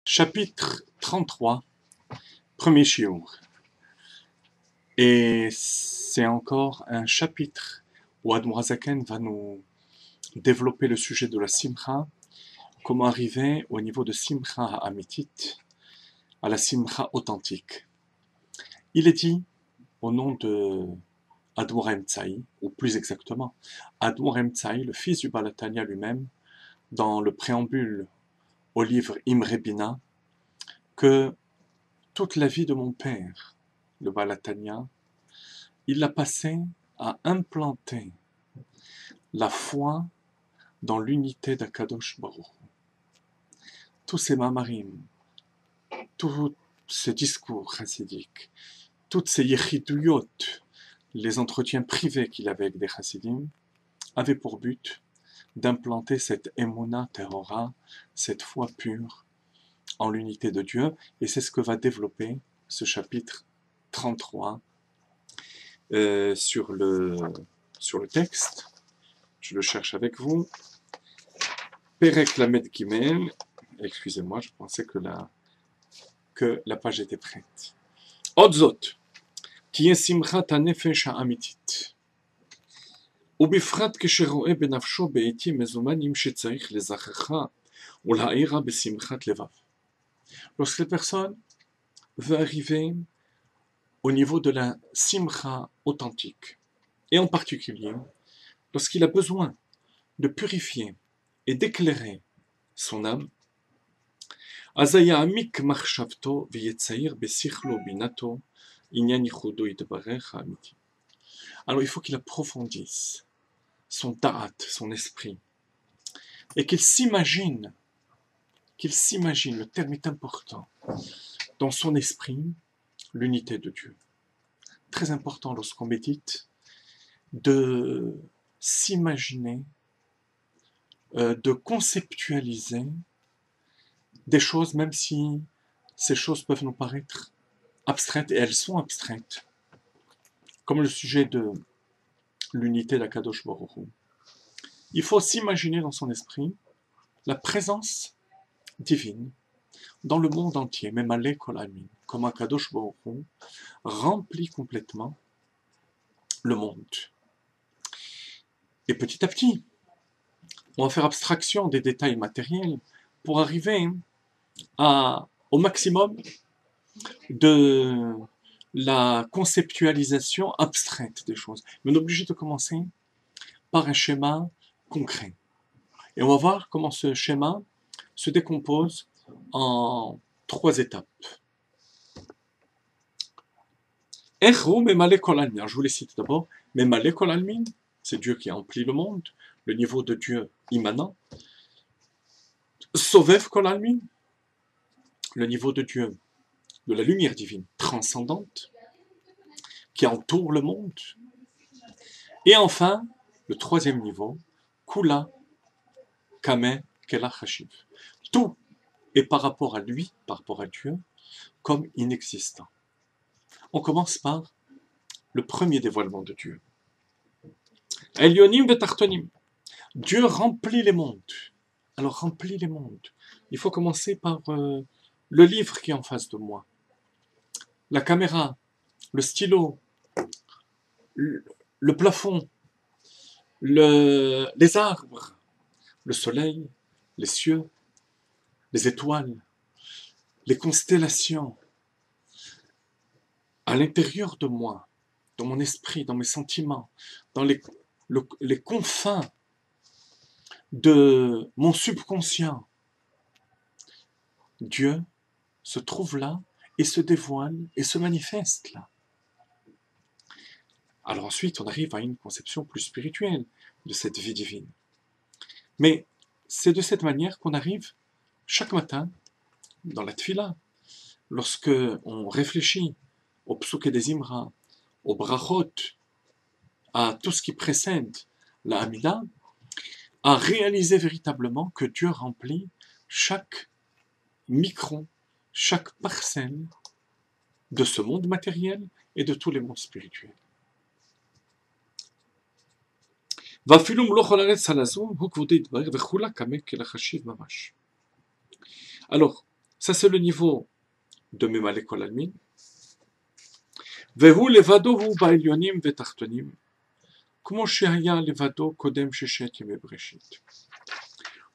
Chapitre 33, premier shiur. Et c'est encore un chapitre où Admor Zaken va nous développer le sujet de la simcha, comment arriver au niveau de simcha amitit, à la simcha authentique. Il est dit au nom de Admor Emtsai, ou plus exactement, Admor Emtsai, le fils du Baal HaTanya lui-même, dans le préambule au livre Imre Bina, que toute la vie de mon père, le Baal HaTanya, il l'a passé à implanter la foi dans l'unité d'Akadosh Baruch Hu. Tous ces mamarim, tous ces discours chassidiques, toutes ces yechiduyot, les entretiens privés qu'il avait avec des chassidim, avaient pour but d'implanter cette emuna terora, cette foi pure en l'unité de Dieu, et c'est ce que va développer ce chapitre 33 sur le texte. Je le cherche avec vous. Perek Lamed Gimel. Excusez-moi, je pensais que la page était prête. Odzot. Tien simchat hanefesh ha'amitit. ובפרט כשרואה בנפשו בעתים מזומנים שצריך לזכרך ולהאירה בשמחת לבב. Lorsque la personne veut arriver au niveau de la simcha authentique, et en particulier lorsqu'il a besoin de purifier et d'éclairer son âme, alors il faut qu'il approfondisse son da'at, son esprit, et qu'il s'imagine, le terme est important, dans son esprit, l'unité de Dieu. Très important lorsqu'on médite, de s'imaginer, de conceptualiser des choses, même si ces choses peuvent nous paraître abstraites, et elles sont abstraites, comme le sujet de l'unité d'Akadosh Baruch Hu. Il faut s'imaginer dans son esprit la présence divine dans le monde entier, même à l'école, comme Akadosh Baruch Hu remplit complètement le monde. Et petit à petit, on va faire abstraction des détails matériels pour arriver au maximum de la conceptualisation abstraite des choses. Mais on est obligé de commencer par un schéma concret. Et on va voir comment ce schéma se décompose en 3 étapes. Je vous les cite d'abord. Memale kol almin, c'est Dieu qui emplit le monde, le niveau de Dieu immanent. Sovev kol almin, le niveau de Dieu, de la lumière divine transcendante, qui entoure le monde. Et enfin, le 3e niveau, Kula Kame Kela Chashiv. Tout est par rapport à lui, par rapport à Dieu, comme inexistant. On commence par le premier dévoilement de Dieu. Elyonim vetartonim. Dieu remplit les mondes. Alors remplit les mondes. Il faut commencer par le livre qui est en face de moi. La caméra, le stylo, le plafond, les arbres, le soleil, les cieux, les étoiles, les constellations. À l'intérieur de moi, dans mon esprit, dans mes sentiments, dans les confins de mon subconscient, Dieu se trouve là et se dévoile et se manifeste là. Alors ensuite, on arrive à une conception plus spirituelle de cette vie divine. Mais c'est de cette manière qu'on arrive chaque matin dans la tfila, lorsque on réfléchit au psuké des Imra, au brachot, à tout ce qui précède la Hamida, à réaliser véritablement que Dieu remplit chaque micron, chaque parcelle de ce monde matériel et de tous les mondes spirituels. Alors, Ça, c'est le niveau de Memale Kol Almin. Vehu levado hu ba'elyonim ve'tachtonim, כמו שהיה לבדו קודם ששת ימי בראשית.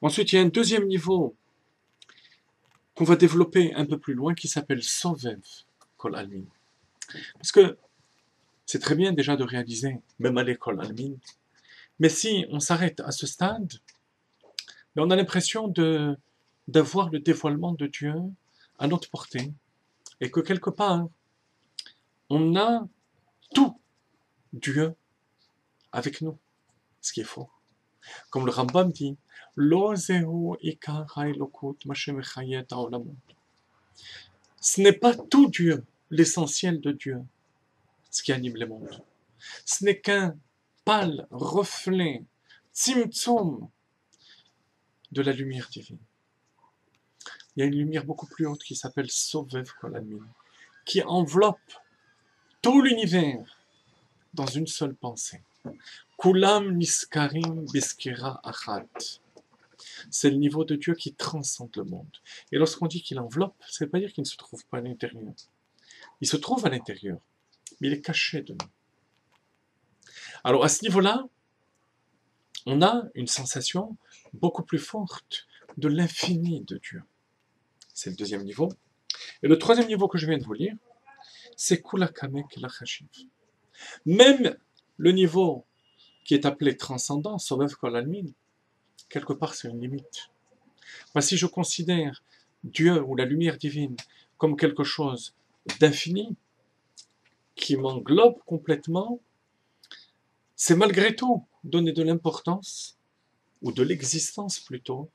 Ensuite, il y a un deuxième niveau qu'on va développer un peu plus loin qui s'appelle Sovev Kol Almin. Parce que c'est très bien déjà de réaliser Memale Kol Almin, mais si on s'arrête à ce stade, on a l'impression d'avoir le dévoilement de Dieu à notre portée et que quelque part, on a tout Dieu avec nous, ce qui est faux. Comme le Rambam dit, Lo zehu ikar ha'elokut ma shemechayet ha'olamot. Ce n'est pas tout Dieu, l'essentiel de Dieu, ce qui anime les mondes. Ce n'est qu'un pâle reflet, tzimtzum, de la lumière divine. Il y a une lumière beaucoup plus haute qui s'appelle Sovev Kol Almin, qui enveloppe tout l'univers dans une seule pensée. Kulam niskarim biskira achat. C'est le niveau de Dieu qui transcende le monde. Et lorsqu'on dit qu'il enveloppe, ça ne veut pas dire qu'il ne se trouve pas à l'intérieur. Il se trouve à l'intérieur, mais il est caché de nous. Alors à ce niveau-là, on a une sensation beaucoup plus forte de l'infini de Dieu. C'est le deuxième niveau. Et le troisième niveau que je viens de vous lire, c'est Kula Kamek Lachashiv. Même le niveau qui est appelé transcendant, Sovev Kol Almin, quelque part c'est une limite. Moi, si je considère Dieu ou la lumière divine comme quelque chose d'infini, qui m'englobe complètement, c'est malgré tout donner de l'importance, ou de l'existence plutôt,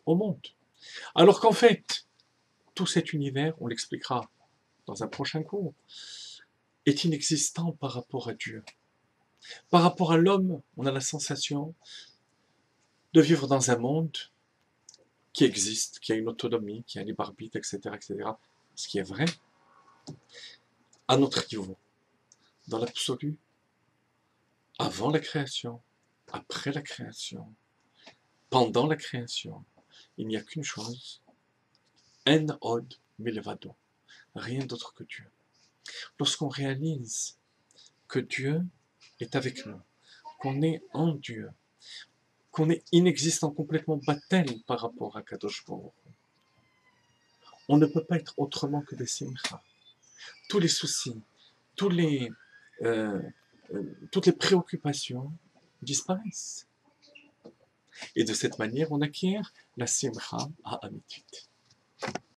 au monde. Alors qu'en fait, tout cet univers, on l'expliquera dans un prochain cours, est inexistant par rapport à Dieu. Par rapport à l'homme, on a la sensation de vivre dans un monde qui existe, qui a une autonomie, qui a un libre arbitre, etc., etc. Ce qui est vrai, à notre niveau, dans l'absolu, avant la création, après la création, pendant la création, il n'y a qu'une chose, en od milvado, rien d'autre que Dieu. Lorsqu'on réalise que Dieu est avec nous, qu'on est en Dieu, qu'on est inexistant, complètement battel par rapport à Kadosh Baruch Hu, on ne peut pas être autrement que des simcha. Tous les soucis, tous les, euh, toutes les préoccupations disparaissent. Et de cette manière, on acquiert la simcha à Amitit.